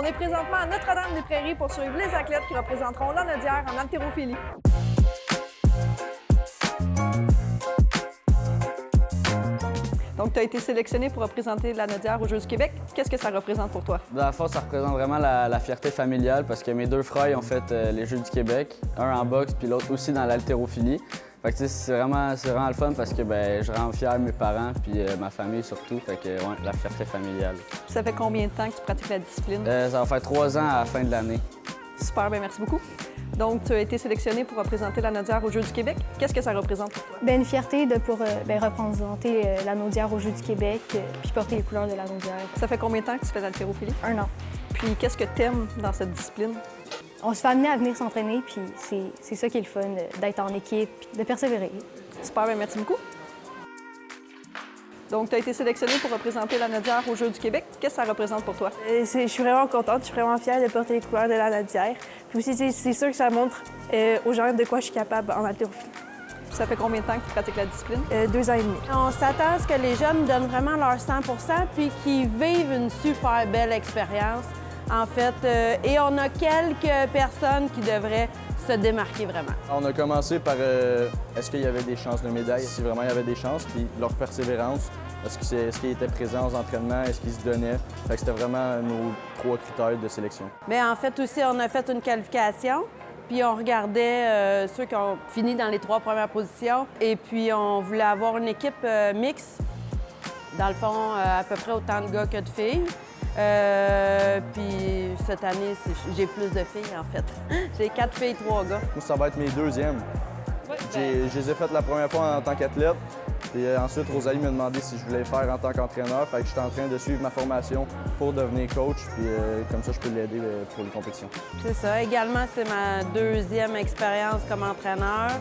On est présentement à Notre-Dame-des-Prairies pour suivre les athlètes qui représenteront Lanaudière en haltérophilie. Donc, tu as été sélectionné pour représenter Lanaudière aux Jeux du Québec. Qu'est-ce que ça représente pour toi? Dans le fond, ça représente vraiment la fierté familiale parce que mes deux frères ont fait les Jeux du Québec, un en boxe puis l'autre aussi dans l'haltérophilie. Fait que c'est vraiment le fun parce que je rends fier mes parents puis ma famille surtout. Fait que ouais, la fierté familiale. Ça fait combien de temps que tu pratiques la discipline? Ça va faire 3 ans à la fin de l'année. Super, bien merci beaucoup. Donc, tu as été sélectionné pour représenter Lanaudière aux Jeux du Québec. Qu'est-ce que ça représente pour toi? Bien, une fierté de représenter Lanaudière aux Jeux du Québec puis porter les couleurs de Lanaudière. Ça fait combien de temps que tu fais de l'haltérophilie? 1 an. Puis, qu'est-ce que tu aimes dans cette discipline? On se fait amener à venir s'entraîner, puis c'est ça qui est le fun, d'être en équipe puis de persévérer. Super, bien merci beaucoup. Donc, tu as été sélectionné pour représenter Lanaudière aux Jeux du Québec. Qu'est-ce que ça représente pour toi? Je suis vraiment contente, je suis vraiment fière de porter les couleurs de Lanaudière. Puis aussi, c'est sûr que ça montre aux gens de quoi je suis capable en haltérophilie. Ça fait combien de temps que tu pratiques la discipline? 2 ans et demi. On s'attend à ce que les jeunes donnent vraiment leur 100 puis qu'ils vivent une super belle expérience, en fait. Et on a quelques personnes qui devraient se démarquer vraiment. On a commencé par est-ce qu'il y avait des chances de médaille, si vraiment il y avait des chances, puis leur persévérance, est-ce qu'ils étaient présents aux entraînements, est-ce qu'ils se donnaient. Fait que c'était vraiment nos 3 critères de sélection. Mais en fait aussi, on a fait une qualification, puis on regardait ceux qui ont fini dans les 3 premières positions, et puis on voulait avoir une équipe mixte, dans le fond, à peu près autant de gars que de filles. Puis cette année, j'ai plus de filles, en fait. J'ai 4 filles, 3 gars. Moi, ça va être mes deuxièmes. Je les ai faites la première fois en tant qu'athlète. Et ensuite, Rosalie m'a demandé si je voulais le faire en tant qu'entraîneur. Fait que j'étais en train de suivre ma formation pour devenir coach. Puis comme ça, je peux l'aider pour les compétitions. C'est ça. Également, c'est ma 2e expérience comme entraîneur.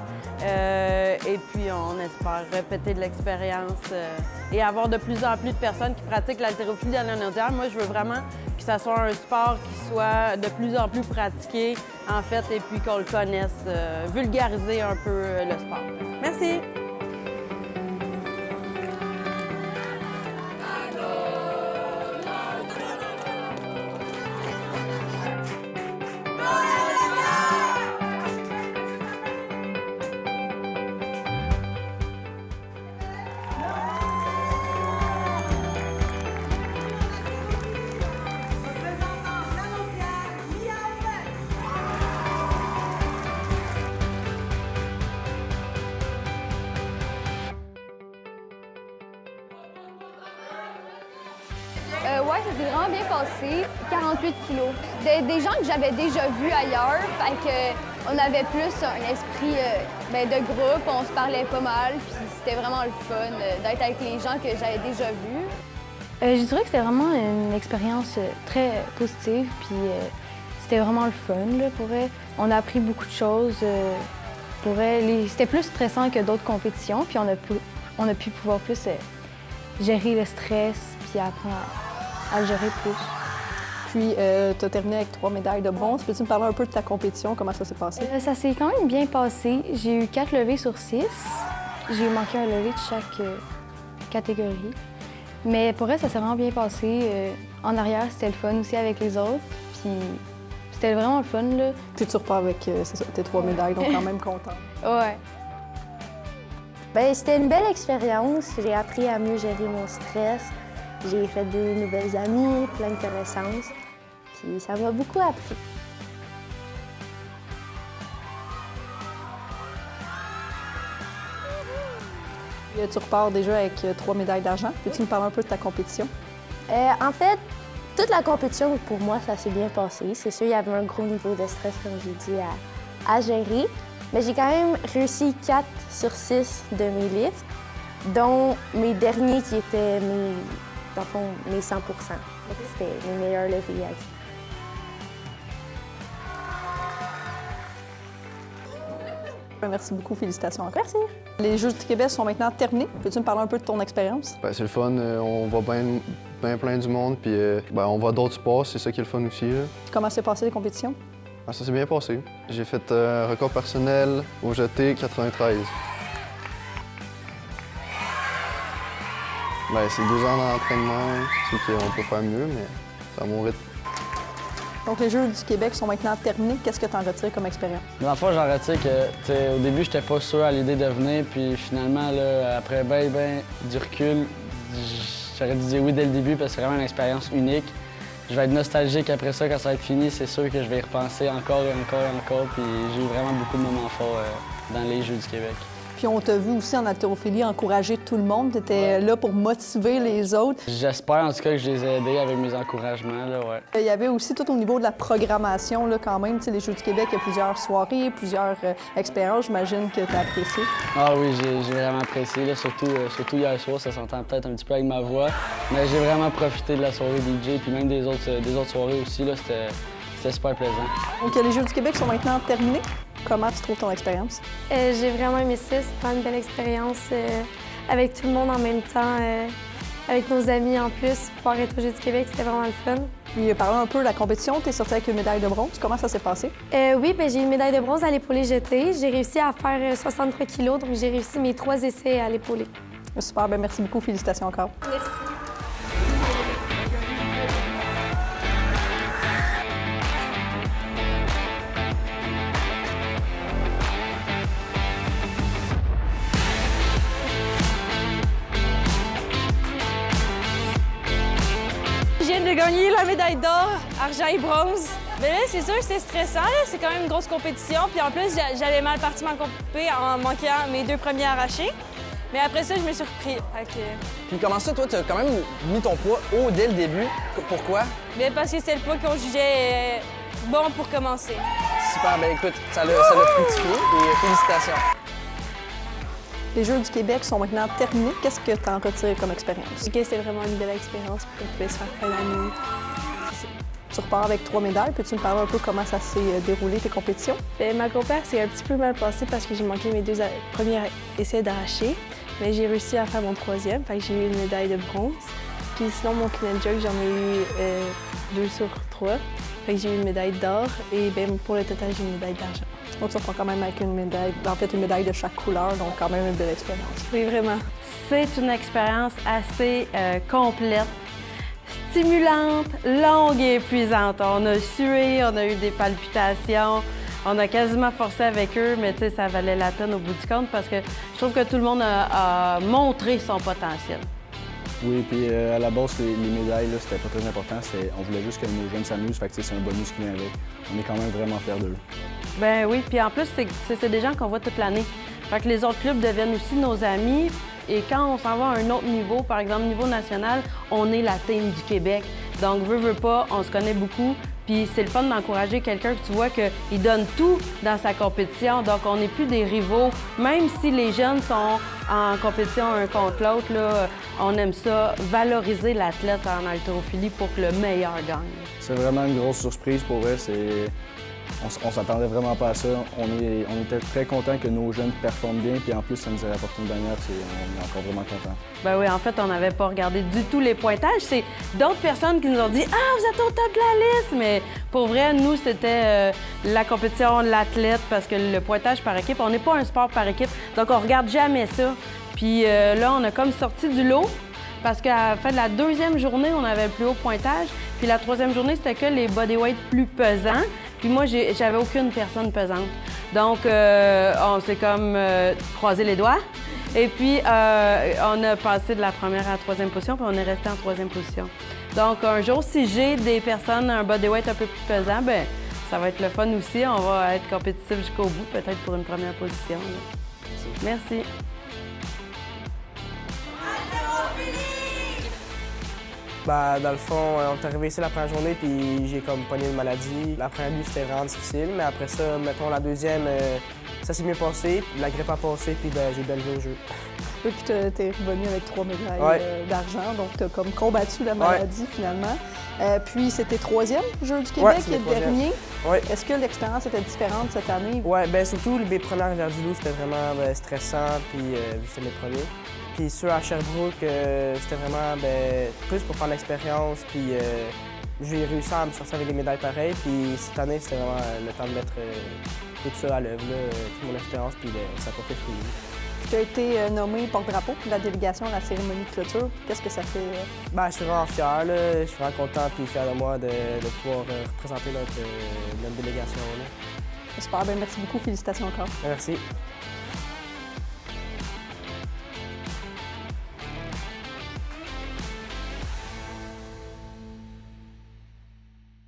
Et puis, on espère répéter de l'expérience et avoir de plus en plus de personnes qui pratiquent l'haltérophilie dans la Lanaudière. Moi, je veux vraiment que ça soit un sport qui soit de plus en plus pratiqué, en fait, et puis qu'on le connaisse, vulgariser un peu le sport. Merci! Ouais, ça s'est vraiment bien passé. 48 kilos. Des gens que j'avais déjà vus ailleurs, fait que on avait plus un esprit de groupe, on se parlait pas mal, puis c'était vraiment le fun d'être avec les gens que j'avais déjà vus. Je dirais que c'était vraiment une expérience très positive, puis c'était vraiment le fun, là, pour vrai. On a appris beaucoup de choses. Pour vrai, c'était plus stressant que d'autres compétitions, puis on a pu pouvoir plus gérer le stress, puis apprendre à le gérer plus. Puis, tu as terminé avec 3 médailles de bronze. Peux-tu me parler un peu de ta compétition? Comment ça s'est passé? Ça s'est quand même bien passé. J'ai eu 4 levées sur 6. J'ai manqué un levé de chaque catégorie. Mais pour elle, ça s'est vraiment bien passé. En arrière, c'était le fun aussi avec les autres. Puis c'était vraiment le fun, là. Puis tu repars avec tes 3 médailles, donc quand même content. Ouais. Bien, c'était une belle expérience. J'ai appris à mieux gérer mon stress. J'ai fait de nouvelles amies, plein de connaissances. Puis ça m'a beaucoup appris. Tu repars déjà avec 3 médailles d'argent. Peux-tu me parler un peu de ta compétition? En fait, toute la compétition, pour moi, ça s'est bien passé. C'est sûr, il y avait un gros niveau de stress, comme j'ai dit, à gérer. Mais j'ai quand même réussi 4 sur 6 de mes lifts, dont mes derniers qui étaient dans le fond, mes 100 C'était mes meilleurs levées. Merci beaucoup, félicitations encore. Merci. Les Jeux du Québec sont maintenant terminés. Peux-tu me parler un peu de ton expérience? Ben, c'est le fun, on voit bien plein du monde, puis on voit d'autres sports, c'est ça qui est le fun aussi. Là. Comment s'est passé les compétitions? Ah, ça s'est bien passé. J'ai fait un record personnel au jeté 93. C'est 2 ans d'entraînement, c'est sûr qu'on peut faire mieux, mais c'est à mon rythme. Donc, les Jeux du Québec sont maintenant terminés. Qu'est-ce que tu en retires comme expérience? Dans le fond, j'en retire que, au début, j'étais pas sûr à l'idée de venir, puis finalement, là, après du recul, j'aurais dû dire oui dès le début parce que c'est vraiment une expérience unique. Je vais être nostalgique après ça, quand ça va être fini, c'est sûr que je vais y repenser encore et encore et encore, puis j'ai eu vraiment beaucoup de moments forts dans les Jeux du Québec. Puis on t'a vu aussi en haltérophilie encourager tout le monde. Tu étais là pour motiver les autres. J'espère en tout cas que je les ai aidés avec mes encouragements, là, ouais. Il y avait aussi tout au niveau de la programmation, là, quand même. Tu sais, les Jeux du Québec, il y a plusieurs soirées, plusieurs expériences. J'imagine que tu as apprécié. Ah oui, j'ai vraiment apprécié, là, surtout hier soir. Ça s'entend peut-être un petit peu avec ma voix, mais j'ai vraiment profité de la soirée DJ, puis même des autres soirées aussi, là, c'était super plaisant. Donc les Jeux du Québec sont maintenant terminés. Comment tu trouves ton expérience? J'ai vraiment aimé ça. C'est vraiment une belle expérience avec tout le monde en même temps, avec nos amis en plus. Pouvoir être aux Jeux du Québec, c'était vraiment le fun. Puis parlons un peu de la compétition. Tu es sortie avec une médaille de bronze. Comment ça s'est passé? Oui, j'ai une médaille de bronze à l'épaulé jeté. J'ai réussi à faire 63 kilos, donc j'ai réussi mes 3 essais à l'épaulé. Super, bien merci beaucoup. Félicitations encore. Merci. Je viens de gagner la médaille d'or, argent et bronze. Mais là, c'est sûr que c'est stressant, c'est quand même une grosse compétition. Puis en plus, j'avais mal parti ma compé en manquant mes 2 premiers arrachés. Mais après ça, je me suis repris. Puis comment ça, toi, tu as quand même mis ton poids haut dès le début. Pourquoi? Bien, parce que c'est le poids qu'on jugeait bon pour commencer. Super, bien écoute, ça l'a fructifié et félicitations. Les Jeux du Québec sont maintenant terminés. Qu'est-ce que tu en retires comme expérience? C'était vraiment une belle expérience pour qu'on puisse faire plein d'amis. Tu repars avec 3 médailles. Peux-tu me parler un peu comment ça s'est déroulé, tes compétitions? Ma compère s'est un petit peu mal passée parce que j'ai manqué mes 2 premiers essais d'arracher. Mais j'ai réussi à faire mon 3e, fait que j'ai eu une médaille de bronze. Puis sinon, mon clean and jerk, j'en ai eu 2 sur 3. Fait que j'ai eu une médaille d'or et pour le total, j'ai une médaille d'argent. Donc, tu repars quand même avec une médaille, en fait, une médaille de chaque couleur, donc quand même une belle expérience. Oui, vraiment. C'est une expérience assez complète, stimulante, longue et épuisante. On a sué, on a eu des palpitations, on a quasiment forcé avec eux, mais tu sais, ça valait la peine au bout du compte parce que je trouve que tout le monde a montré son potentiel. Oui, puis à la base, les médailles, là, c'était pas très important. On voulait juste que nos jeunes s'amusent, fait que c'est un bonus qui vient avec. On est quand même vraiment fiers d'eux. Ben oui, puis en plus, c'est des gens qu'on voit toute l'année. Fait que les autres clubs deviennent aussi nos amis. Et quand on s'en va à un autre niveau, par exemple niveau national, on est la team du Québec. Donc, veut pas, on se connaît beaucoup. Puis c'est le fun d'encourager quelqu'un que tu vois qu'il donne tout dans sa compétition. Donc, on n'est plus des rivaux. Même si les jeunes sont en compétition un contre l'autre, là, on aime ça, valoriser l'athlète en haltérophilie pour que le meilleur gagne. C'est vraiment une grosse surprise pour eux. On s'attendait vraiment pas à ça. On était très contents que nos jeunes performent bien, puis en plus, ça nous a rapporté une dernière, on est encore vraiment contents. Ben oui, en fait, on n'avait pas regardé du tout les pointages. C'est d'autres personnes qui nous ont dit « Ah, vous êtes au top de la liste! » Mais pour vrai, nous, c'était la compétition, l'athlète, parce que le pointage par équipe, on n'est pas un sport par équipe, donc on regarde jamais ça. Puis là, on a comme sorti du lot, parce qu'à la fin de la 2e journée, on avait le plus haut pointage, puis la 3e journée, c'était que les bodyweight plus pesants. Puis moi, j'avais aucune personne pesante. Donc, on s'est comme croisé les doigts. Et puis, on a passé de la première à la 3e position, puis on est resté en 3e position. Donc, un jour, si j'ai des personnes, un bodyweight un peu plus pesant, bien, ça va être le fun aussi. On va être compétitif jusqu'au bout, peut-être pour une première position. Là. Merci. Dans le fond, on est arrivé ici la première journée, puis j'ai comme pogné une maladie. La première nuit, c'était vraiment difficile, mais après ça, mettons, la 2e, ça s'est mieux passé. La grippe a passé, puis j'ai bien levé au jeu. Oui, puis tu es revenu avec 3 médailles d'argent, donc tu as comme combattu la maladie finalement. Puis c'était 3e Jeux du Québec et le dernier. Ouais. Est-ce que l'expérience était différente cette année? Oui, bien surtout les premières Rivière du Loup, c'était vraiment stressant, puis c'était mes premiers. Puis ceux à Sherbrooke, c'était vraiment plus pour prendre l'expérience, puis j'ai réussi à me sortir avec des médailles pareilles. Puis cette année, c'était vraiment le temps de mettre tout ça à l'œuvre, toute mon expérience, puis ça a porté fruit. Tu as été nommé porte-drapeau de la délégation à la cérémonie de clôture. Qu'est-ce que ça fait? Je suis vraiment fier, là. Je suis vraiment content et fier de moi de pouvoir représenter notre délégation. Là. Super, bien, merci beaucoup. Félicitations encore. Merci.